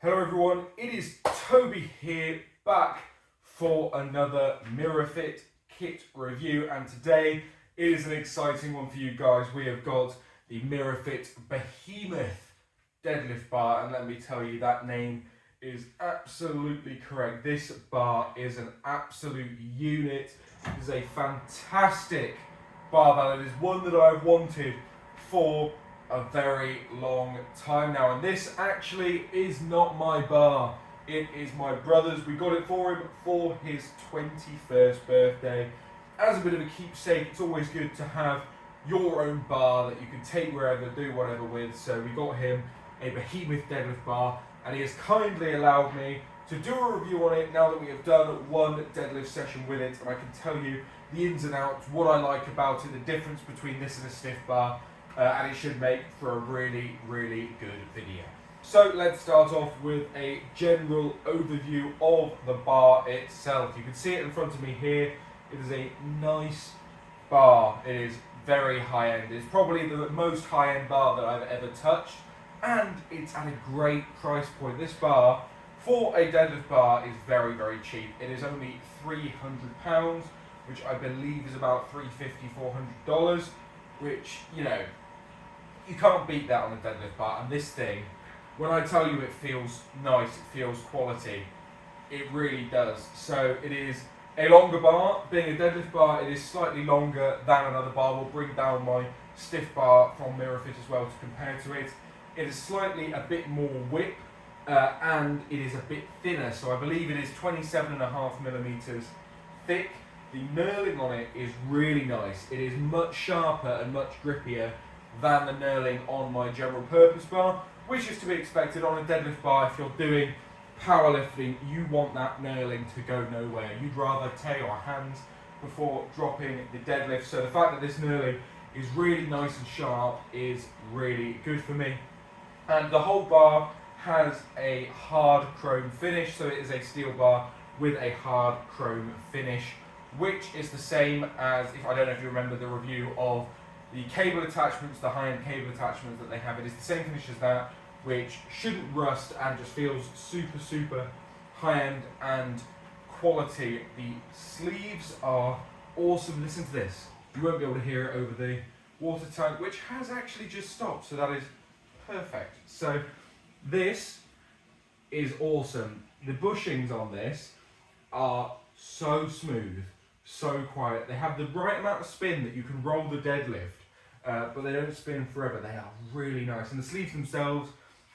Hello everyone, it is Toby here, back for another Mirafit kit review, and today it is an exciting one for you guys. We have got the Mirafit Behemoth Deadlift bar, and let me tell you, that name is absolutely correct. This bar is an absolute unit. It is a fantastic barbell. It is one that I've wanted for a very long time now, and this actually is not my bar, it is my brother's. We got it for him for his 21st birthday as a bit of a keepsake. It's always good to have your own bar that you can take wherever, do whatever with. So we got him a Behemoth Deadlift bar, and he has kindly allowed me to do a review on it now that we have done one deadlift session with it, and I can tell you the ins and outs, what I like about it, the difference between this and a stiff bar. And it should make for a really, really good video. So let's start off with a general overview of the bar itself. You can see it in front of me here. It is a nice bar. It is very high end. It's probably the most high end bar that I've ever touched, and it's at a great price point. This bar, for a deadlift bar, is very, very cheap. It is only £300, which I believe is about $350, $400, which, you know, you can't beat that on a deadlift bar. And this thing, when I tell you it feels nice, it feels quality, it really does. So it is a longer bar. Being a deadlift bar, it is slightly longer than another bar. We'll bring down my stiff bar from Mirafit as well to compare to it. It is slightly a bit more whip, and it is a bit thinner. So I believe it is 27.5 millimeters thick. The knurling on it is really nice. It is much sharper and much grippier than the knurling on my general purpose bar, which is to be expected on a deadlift bar. If you're doing powerlifting, you want that knurling to go nowhere. You'd rather tear your hands before dropping the deadlift. So the fact that this knurling is really nice and sharp is really good for me. And the whole bar has a hard chrome finish, so it is a steel bar with a hard chrome finish, which is the same as, if I don't know if you remember the review of the cable attachments, the high-end cable attachments that they have. It is the same finish as that, which shouldn't rust and just feels super, super high-end and quality. The sleeves are awesome. Listen to this. You won't be able to hear it over the water tank, which has actually just stopped, so that is perfect. So this is awesome. The bushings on this are so smooth, so quiet. They have the right amount of spin that you can roll the deadlift, but they don't spin forever. They are really nice, and the sleeves themselves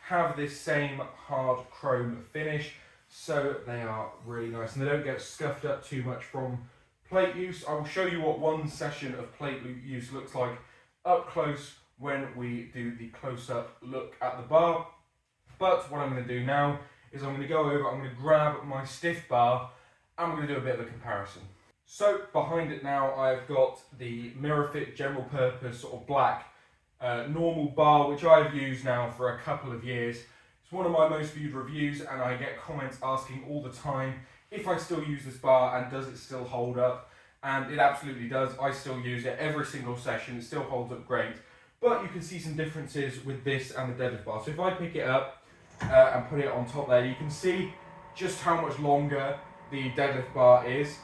have this same hard chrome finish, so they are really nice, and they don't get scuffed up too much from plate use. I will show you what one session of plate use looks like up close when we do the close-up look at the bar. But what I'm going to do now is I'm going to go over, I'm going to grab my stiff bar, and we're going to do a bit of a comparison. So behind it now, I've got the Mirafit general purpose sort of black normal bar, which I've used now for a couple of years. It's one of my most viewed reviews, and I get comments asking all the time if I still use this bar and does it still hold up, and it absolutely does. I still use it every single session. It still holds up great, but you can see some differences with this and the deadlift bar. So if I pick it up and put it on top there, you can see just how much longer the deadlift bar is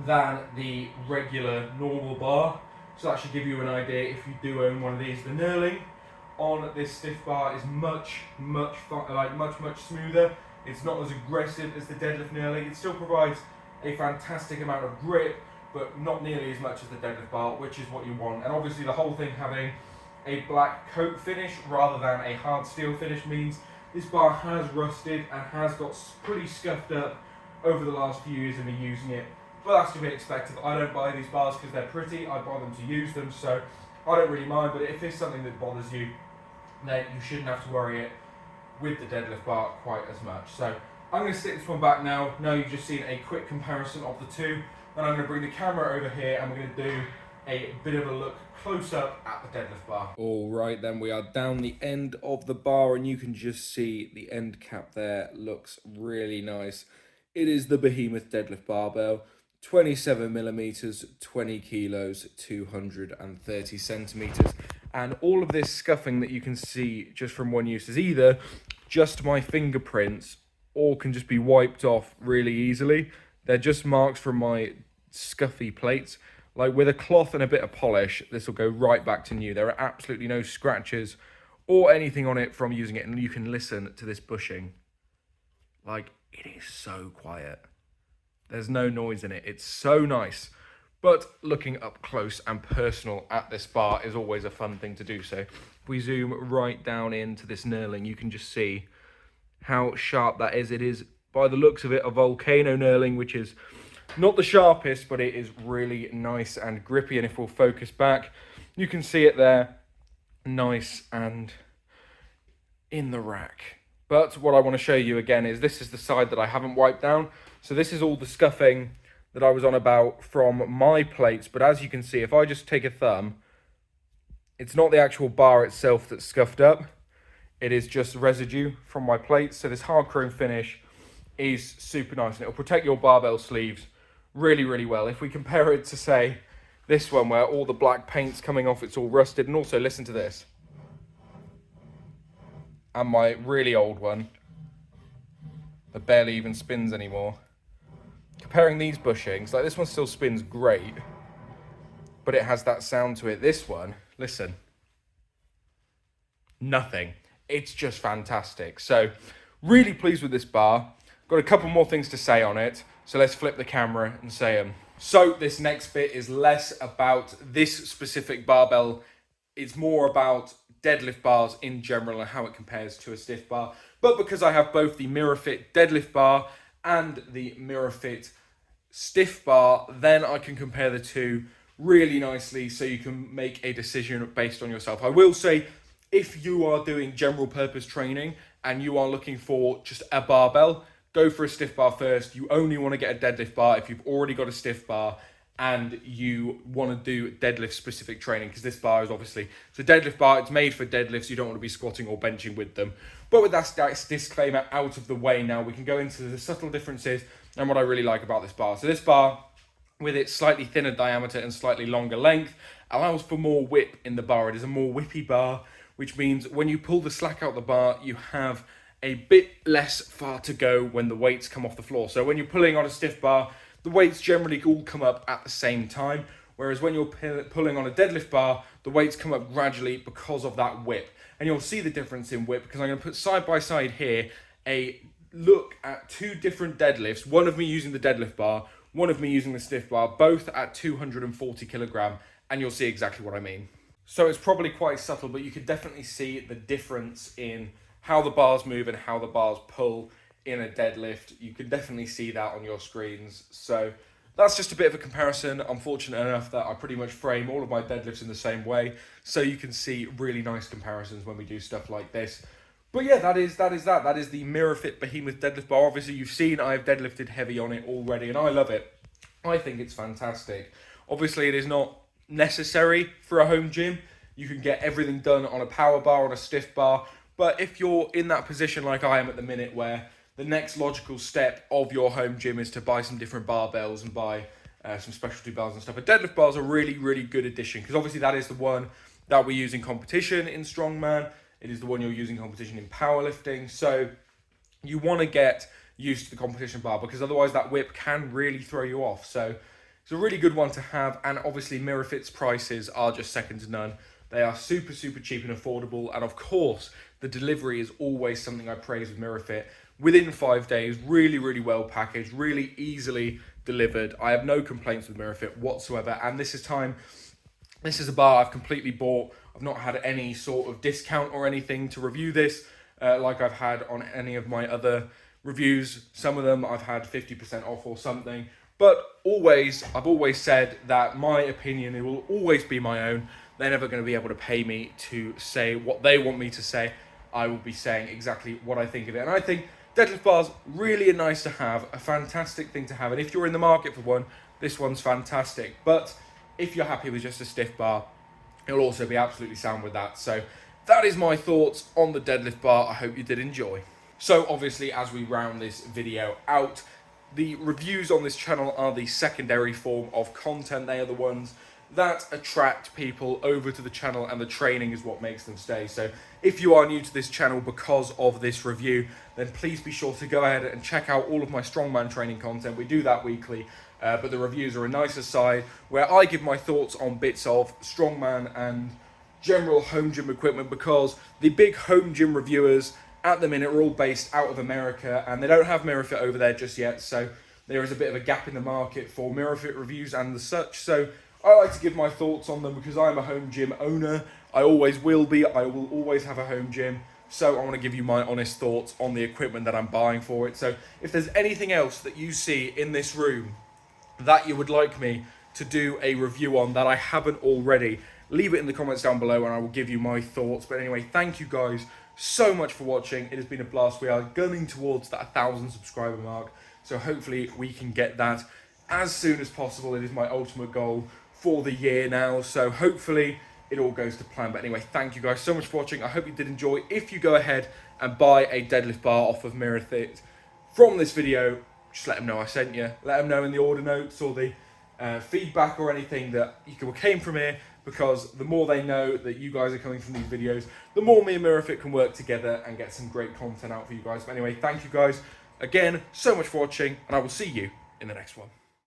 than the regular normal bar. So that should give you an idea if you do own one of these. The knurling on this stiff bar is much smoother. It's not as aggressive as the deadlift knurling. It still provides a fantastic amount of grip, but not nearly as much as the deadlift bar, which is what you want. And obviously the whole thing having a black coat finish rather than a hard steel finish means this bar has rusted and has got pretty scuffed up over the last few years of me using it. But that's to be expected. I don't buy these bars because they're pretty. I buy them to use them, so I don't really mind. But if it's something that bothers you, then you shouldn't have to worry it with the deadlift bar quite as much. So I'm going to stick this one back now. Now you've just seen a quick comparison of the two. Then I'm going to bring the camera over here and we're going to do a bit of a look close up at the deadlift bar. All right, then we are down the end of the bar, and you can just see the end cap there looks really nice. It is the Behemoth Deadlift Barbell, 27 millimeters, 20 kilos, 230 centimeters. And all of this scuffing that you can see just from one use is either just my fingerprints or can just be wiped off really easily. They're just marks from my scuffy plates. Like with a cloth and a bit of polish, this will go right back to new. There are absolutely no scratches or anything on it from using it, and you can listen to this bushing. Like, it is so quiet. There's no noise in it. It's so nice. But looking up close and personal at this bar is always a fun thing to do. So if we zoom right down into this knurling, you can just see how sharp that is. It is, by the looks of it, a volcano knurling, which is not the sharpest, but it is really nice and grippy. And if we'll focus back, you can see it there, nice and in the rack. But what I want to show you again is this is the side that I haven't wiped down. So this is all the scuffing that I was on about from my plates. But as you can see, if I just take a thumb, it's not the actual bar itself that's scuffed up. It is just residue from my plates. So this hard chrome finish is super nice, and it'll protect your barbell sleeves really, really well. If we compare it to, say, this one where all the black paint's coming off, it's all rusted. And also, listen to this. And my really old one that barely even spins anymore. Comparing these bushings, like this one still spins great, but it has that sound to it. This one, listen, nothing. It's just fantastic. So really pleased with this bar. Got a couple more things to say on it. So let's flip the camera and say them. So this next bit is less about this specific barbell. It's more about deadlift bars in general and how it compares to a stiff bar. But because I have both the Mirafit deadlift bar and the Mirafit stiff bar, then I can compare the two really nicely so you can make a decision based on yourself. I will say, if you are doing general purpose training and you are looking for just a barbell, go for a stiff bar first. You only want to get a deadlift bar if you've already got a stiff bar and you want to do deadlift specific training, because this bar is obviously, it's a deadlift bar, it's made for deadlifts, you don't want to be squatting or benching with them. But with that disclaimer out of the way now, we can go into the subtle differences and what I really like about this bar. So this bar, with its slightly thinner diameter and slightly longer length, allows for more whip in the bar. It is a more whippy bar, which means when you pull the slack out the bar, you have a bit less far to go when the weights come off the floor. So when you're pulling on a stiff bar, the weights generally all come up at the same time, whereas when you're pulling on a deadlift bar, the weights come up gradually because of that whip. And you'll see the difference in whip, because I'm going to put side by side here a look at two different deadlifts, one of me using the deadlift bar, one of me using the stiff bar, both at 240 kilogram, and you'll see exactly what I mean. So it's probably quite subtle, but you can definitely see the difference in how the bars move and how the bars pull in a deadlift. You can definitely see that on your screens. So that's just a bit of a comparison. I'm fortunate enough that I pretty much frame all of my deadlifts in the same way, so you can see really nice comparisons when we do stuff like this. But yeah, that is the Mirafit Behemoth Deadlift bar. Obviously, you've seen I've deadlifted heavy on it already, and I love it. I think it's fantastic. Obviously, it is not necessary for a home gym. You can get everything done on a power bar, on a stiff bar. But if you're in that position like I am at the minute, where the next logical step of your home gym is to buy some different barbells and buy some specialty bars and stuff, a deadlift bar is a really, really good addition, because obviously that is the one that we use in competition in Strongman. It is the one you're using in competition in powerlifting. So you want to get used to the competition bar, because otherwise that whip can really throw you off. So it's a really good one to have. And obviously Mirafit's prices are just second to none. They are super, super cheap and affordable. And of course, the delivery is always something I praise with Mirafit. Within 5 days, really, really well packaged, really easily delivered. I have no complaints with Mirafit whatsoever. And this is a bar I've completely bought. I've not had any sort of discount or anything to review this, like I've had on any of my other reviews. Some of them I've had 50% off or something. But I've always said that my opinion, it will always be my own. They're never going to be able to pay me to say what they want me to say. I will be saying exactly what I think of it. And I think deadlift bars really are nice to have, a fantastic thing to have. And if you're in the market for one, this one's fantastic. But if you're happy with just a stiff bar, it'll also be absolutely sound with that. So that is my thoughts on the deadlift bar. I hope you did enjoy. So obviously, as we round this video out, the reviews on this channel are the secondary form of content. They are the ones that attract people over to the channel, and the training is what makes them stay. So if you are new to this channel because of this review, then please be sure to go ahead and check out all of my strongman training content. We do that weekly, but the reviews are a nice aside where I give my thoughts on bits of strongman and general home gym equipment, because the big home gym reviewers at the minute are all based out of America and they don't have Mirafit over there just yet, so there is a bit of a gap in the market for Mirafit reviews and the such. So I like to give my thoughts on them because I'm a home gym owner. I always will be. I will always have a home gym. So I want to give you my honest thoughts on the equipment that I'm buying for it. So if there's anything else that you see in this room that you would like me to do a review on that I haven't already, leave it in the comments down below and I will give you my thoughts. But anyway, thank you guys so much for watching. It has been a blast. We are gunning towards that 1,000 subscriber mark, so hopefully we can get that as soon as possible. It is my ultimate goal for the year now, so hopefully it all goes to plan. But anyway, thank you guys so much for watching. I hope you did enjoy. If you go ahead and buy a deadlift bar off of Mirafit from this video, just let them know I sent you. Let them know in the order notes or the feedback or anything that you came from here, because the more they know that you guys are coming from these videos, the more me and Mirafit can work together and get some great content out for you guys. But anyway, thank you guys again so much for watching, and I will see you in the next one.